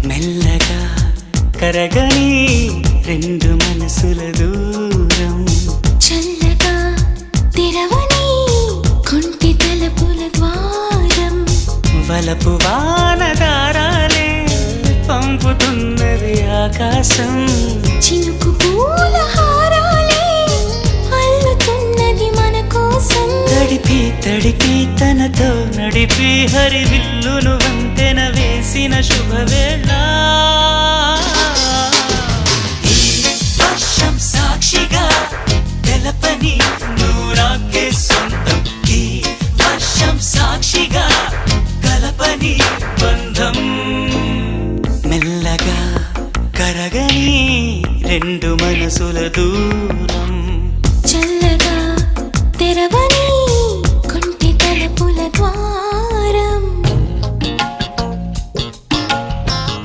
మెల్లగా కరగని రెండు మనసుల దూరం, చల్లగా తెరవని కొంటి తలుపుల ద్వారం, వలపు వానదారాలే పంపుతున్నది ఆకాశం, చినుకు పూల హారాలే అల్లుతున్నది మన కోసం. తడిపి తడిపి తనతో నడిపి హరివిల్లును వంతెన వేసిన శుభవేళ. ఈ వర్షం సాక్షిగా తెలపని నూరాకే సొంతం, ఈ వర్షం సాక్షిగా కలపని బంధం, మెల్లగా కరగని రెండు మనసుల దూరం, చల్లగా తెరవని